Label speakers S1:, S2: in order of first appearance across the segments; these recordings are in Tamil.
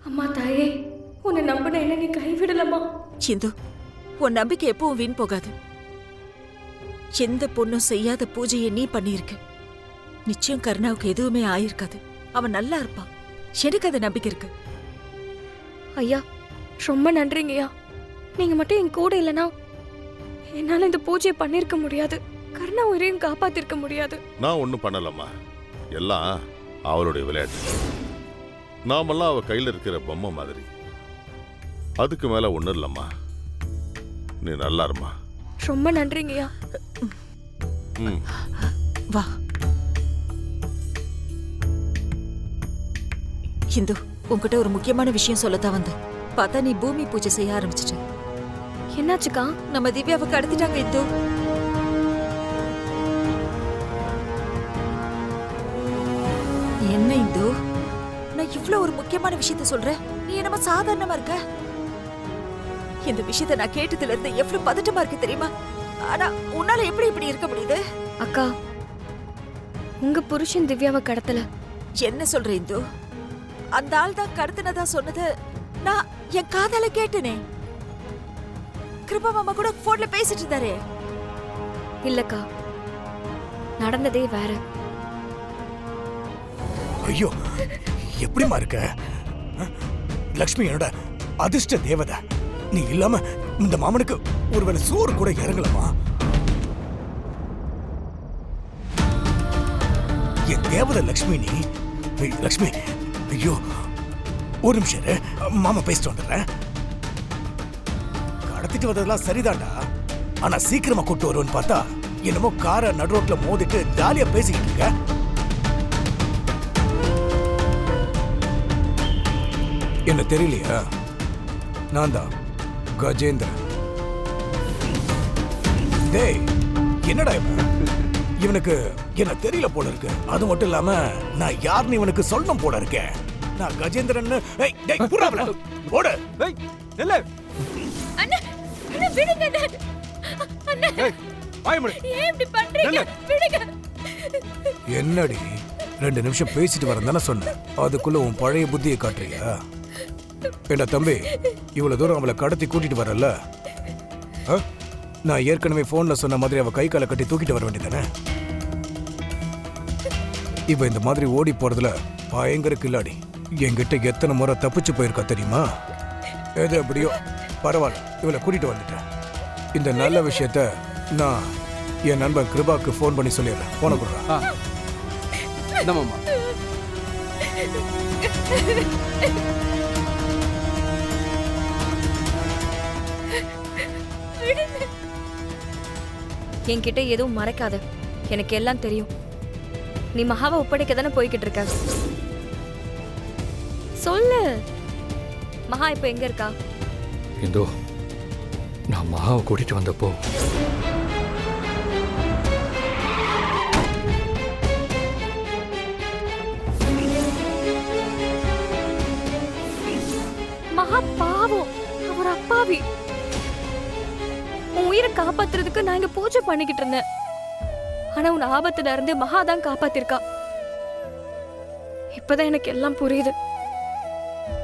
S1: அம்மா தாயே, உன்னை நம்பின என்ன நீ கைவிடலம்மா.
S2: சிந்து, உன் நம்பிக்கை எப்பவும் வீண் போகாது. எந்த பொண்ணும் செய்யாத பூஜையை நீ பண்ணியிருக்க. நிச்சயம் கருணாவுக்கு எதுவுமே ஆயிருக்காது. அவன் நல்லா இருப்பான். எனக்கு அது நம்பிக்கை இருக்கு.
S1: ஐயா, ரொம்ப நன்றிங்கய்யா. நீங்க மட்டும் என் கூட இல்லைன்னா என்னால இந்த பூஜையை பண்ணிருக்க முடியாது. கருணா உயிரையும் காப்பாத்திருக்க முடியாது.
S3: நான் ஒன்றும் பண்ணலம்மா, எல்லாம் அவளுடைய விளையாட்டு. நாமெல்லாம் அவ கையில் இருக்கிற பொம்மை மாதிரி. அதுக்கு மேல ஒன்றும் இல்லம்மா. நீ நல்லா இருமா.
S1: ரொம்ப நன்றிங்கய்யா.
S2: வா இந்து, உன்கிட்ட ஒரு முக்கியமான விஷயம் சொல்லத்தான் வந்தேன். பார்த்தா நீ பூமி பூஜை செய்ய ஆரம்பிச்சிட்ட.
S1: என்னாச்சுக்கா?
S2: நம்ம திவ்யாவை கடத்திட்டாங்க இந்து. என்ன இந்து, நான் இவ்ளோ ஒரு முக்கியமான விஷயத்த சொல்றேன், நீ என்னமா சாதாரணமா இருக்க? இந்த விஷயத்த நான் கேட்டதுல இருந்து எவ்வளவு பதட்டமா இருக்கு தெரியுமா? ஆனா உன்னால எப்படி இப்படி இருக்க முடியுது?
S1: அக்கா, உங்க புருஷன் திவ்யாவை கடத்தல.
S2: என்ன சொல்ற இந்து? அந்த ஆள் தான் கடத்தினதா சொன்னது நான் என் காதால கேட்டனே. கிருபா மாமா கூட போன்ல பேசிட்டு இருந்தாரே.
S1: இல்லக்கா, நடந்ததே வேற.
S4: ஐயோ, எப்படிமா இருக்க? லக்ஷ்மி என்னோட அதிர்ஷ்ட தேவதை. நீ இல்லாம இந்த மாமனுக்கு ஒருவேளை சோறு கூட இறங்கலமா? என் தேவதை லக்ஷ்மி நீ. லக்ஷ்மி, ஐயோ ஒரு நிமிஷம் இரு, மாமா பேசிட்டு வந்துடுறேன். கடத்திட்டு வந்ததெல்லாம் சரிதான்டா, ஆனா சீக்கிரமா கூட்டு வருவேன்னு பார்த்தா என்னமோ காரை நடு ரோட்ல மோதிட்டு ஜாலியா பேசிக்கிட்டு இருக்க. என்ன தெரியலையா? நான் தான் கஜேந்திரன். டேய், என்னடா இவனுக்கு என்ன தெரியல போல இருக்கு. அது மட்டும் இல்லாம நான் யாருன்னு இவனுக்கு சொல்லணும் போல இருக்கேன். நான் கஜேந்திரன். ஏய் டேய், புறாப்ல ஓடு.
S5: ஏய் நில்லு.
S1: அண்ணா, அண்ணா விடுங்க அண்ணா. அண்ணா,
S5: ஏய் வாய் மூடு.
S1: ஏன் இப்படி பண்றீங்க? விடுங்க.
S4: என்னடி 2 நிமிஷம் பேசிட்டு வரேன் தானே சொன்னேன். அதுக்குள்ள உன் பழைய புத்தியை காட்டுறியா? ஏண்டா தம்பி, இவ்வளவு தூரம் அவளை கடத்தி கூட்டிட்டு வரல, நான் ஏற்கனவே போன்ல சொன்ன மாதிரி அவ கை காலை கட்டி தூக்கிட்டு வர வேண்டியதானே? இவ இந்த மாதிரி ஓடி போறதுல பயங்கர கில்லாடி. என்கிட்ட எத்தனை முறை தப்பிச்சு போயிருக்கா தெரியுமா? எது எப்படியோ பரவாயில்ல, இவளை கூட்டிட்டு வந்துட்டேன். இந்த நல்ல விஷயத்த நான் என் நண்பன் கிருபாக்கு போன் பண்ணி சொல்லிடுறேன். போன கொடுறேன்.
S5: இந்தமாமா.
S1: என்கிட்ட எதுவும் மறைக்காத, எனக்கு எல்லாம் தெரியும். நீ மகாவை ஒப்படைக்க தானே போய்கிட்டு இருக்க. சொல்லு, மகா இப்ப எங்க இருக்கா?
S6: இந்தோ, நான் மகாவை கூட்டிட்டு வந்தப்போ
S1: மகா பாவம், அவர் அப்பாவி. உன் உயிரை காப்பாத்துறதுக்கு நான் இங்க பூஜை பண்ணிக்கிட்டு இருந்தேன். ஆனா உன் ஆபத்துல இருந்து மகா தான் காப்பாத்திருக்கா. இப்பதான் எனக்கு எல்லாம் புரியுது.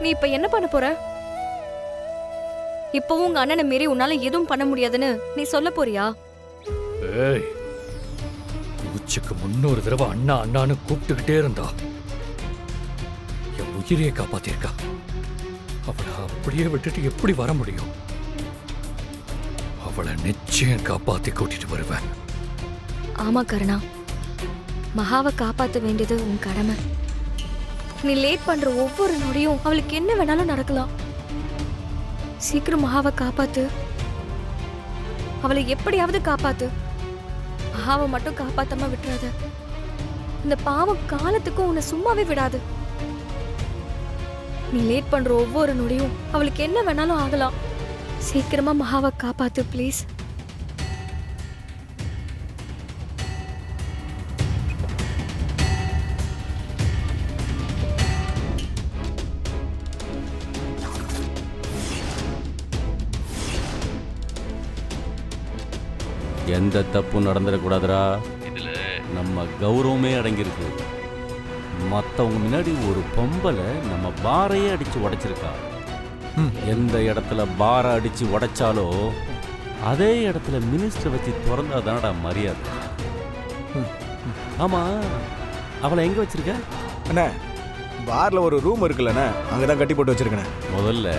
S1: நீ இப்ப என்ன பண்ண போற? இப்பவும் உங்க அண்ணனை மீறி உன்னால எதுவும் பண்ண முடியாதுன்னு நீ சொல்ல போறியா?
S6: ஏய், உச்சிக்கு 300 தடவை அண்ணா அண்ணான்னு கூப்பிட்டுக்கிட்டே இருந்தா. என் உயிரையே காப்பாத்திருக்கா. அவளை அப்படியே விட்டுட்டு எப்படி வர முடியும்? அவளை நிச்சயம் காப்பாத்தி கூட்டிட்டு வருவேன்.
S1: ஆமா கருணா, மகாவை காப்பாத்த வேண்டியது உன் கடமை. நீ லேட் பண்ற ஒவ்வொரு நொடியும் அவளுக்கு என்ன வேணாலும் நடக்கலாம். சீக்கிரம் மகாவை காப்பாத்து. அவளை எப்படியாவது காப்பாத்து. மகாவை மட்டும் காப்பாத்தாம விட்டுறாத. இந்த பாவம் காலத்துக்கும் உன்னை சும்மாவே விடாது. நீ லேட் பண்ற ஒவ்வொரு நொடியும் அவளுக்கு என்ன வேணாலும் ஆகலாம். சீக்கிரமா மகாவை காப்பாத்து ப்ளீஸ்.
S7: எந்த தப்பும் நடந்துடக்கூடாதுரா. இதுல நம்ம கௌரவமே அடங்கியிருக்கு. மற்றவங்க முன்னாடி ஒரு பொம்பளை நம்ம பாரையே அடிச்சு உடைச்சிருக்கா. எந்த இடத்துல பாரை அடிச்சு உடைச்சாலோ அதே இடத்துல மினிஸ்டர் வச்சு திறந்தா தானடா மரியாதை. ஆமா, அவளை எங்க வச்சிருக்க?
S4: அண்ணா பார்ல ஒரு ரூம் இருக்குல்லண்ணே, அங்கதான் கட்டி போட்டு வச்சிருக்கேன்.
S7: முதல்ல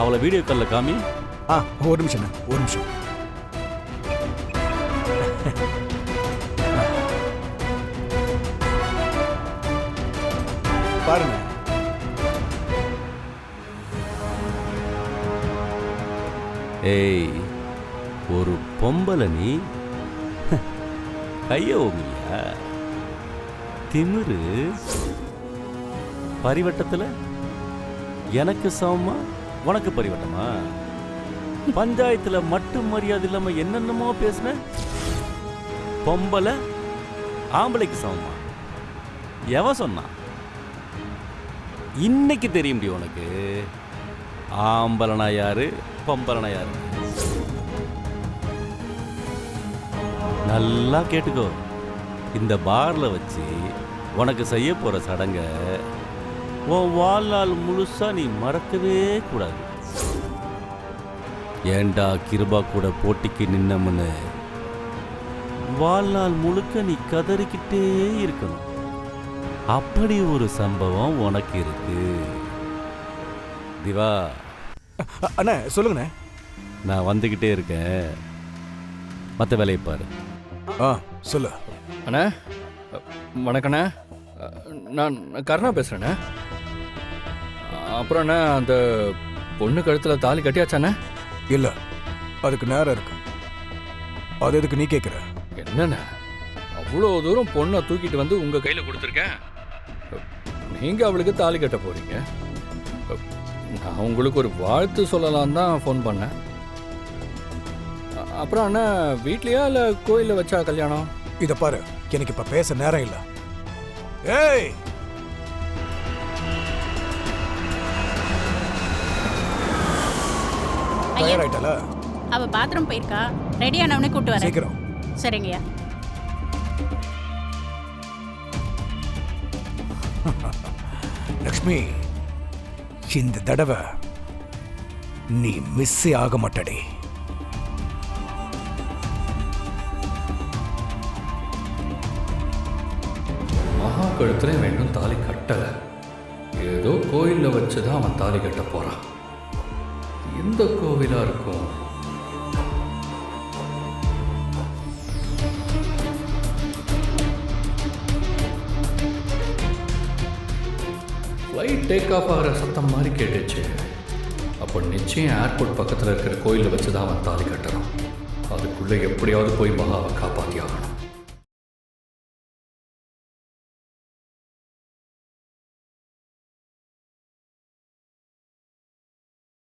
S7: அவளை வீடியோ காலில் காமி.
S4: ஒரு நிமிஷம் ஒரு நிமிஷம். பாருங்க.
S7: ஏய், ஒரு பொம்பளை நீ கைய ஓங்கலையா? திமிரு பரிவட்டத்தில் எனக்கு சமமா உனக்கு பரிவட்டமா? பஞ்சாயத்தில் மட்டும் மரியாதை இல்லாம என்னென்னமோ பேசுன. பொம்பளை ஆம்பளைக்கு சமமா? எவன் சொன்னான்? இன்னைக்கு தெரிய முடியும் உனக்கு ஆம்பளனா யாரு பொம்பளனா யாரு. நல்லா கேட்டுக்கோ. இந்த பார்ல வச்சு உனக்கு செய்ய போற சடங்க உன் வாழ்நாள் முழுசா நீ மறக்கவே கூடாது. ஏண்டா கிருபா கூட போட்டிக்கு நின்னமுன்னு வாழ்நாள் முழுக்க நீ கதறிக்கிட்டே இருக்கணும். அப்படி ஒரு சம்பவம் உனக்கு இருக்கு. திவா,
S4: அண்ணா சொல்லுங்கண்ணே.
S7: நான் வந்துக்கிட்டே இருக்கேன், மற்ற வேலையை பாரு.
S4: சொல்லு.
S6: அண்ணா வணக்கண்ணா, நான் கருணா பேசுகிறேண்ணே. அப்புறம் அண்ணா, அந்த பொண்ணு கழுத்தில் தாலி கட்டியாச்சாண்ணே?
S4: இல்லை, அதுக்கு நேரம் இருக்கு. அது எதுக்கு நீ கேட்குற?
S6: என்னண்ணா அவ்வளோ தூரம் பொண்ணை தூக்கிட்டு வந்து உங்கள் கையில் கொடுத்துருக்கேன், நீங்கள் அவளுக்கு தாலி கட்ட போகிறீங்க. நான் உங்களுக்கு ஒரு வாழ்த்து சொல்லலாம் தான் ஃபோன் பண்ணேன். அப்புறம் அண்ணா, வீட்லையா இல்லை கோயிலில் வச்சா கல்யாணம்?
S4: இதை பாரு, எனக்கு இப்போ பேச நேரம் இல்லை. ஏய், தயாராயிட்டல?
S8: அவ பாத்ரூம் போயிருக்கா, ரெடி ஆனவனே கூட்டு வரேன்.
S4: சீக்கிரம்.
S8: சரிங்கய்யா.
S4: லக்ஷ்மி, இந்த தடவை நீ மிஸ்ஸே ஆக மாட்டடி.
S6: மகா கழுத்துல வேண்டும் தாலி கட்டலை, ஏதோ கோயிலில் வச்சு தான் அவன் தாலி கட்ட போகிறான். எந்த கோவிலாக இருக்கும்? ஃப்ளைட் டேக் ஆஃப் ஆகிற சத்தம் மாதிரி கேட்டுச்சு. அப்போ நிச்சயம் ஏர்போர்ட் பக்கத்தில் இருக்கிற கோயிலில் வச்சு தான் அவன் தாலி கட்டுறான். அதுக்குள்ளே எப்படியாவது போய் மகாவை காப்பாற்றி ஆகணும்.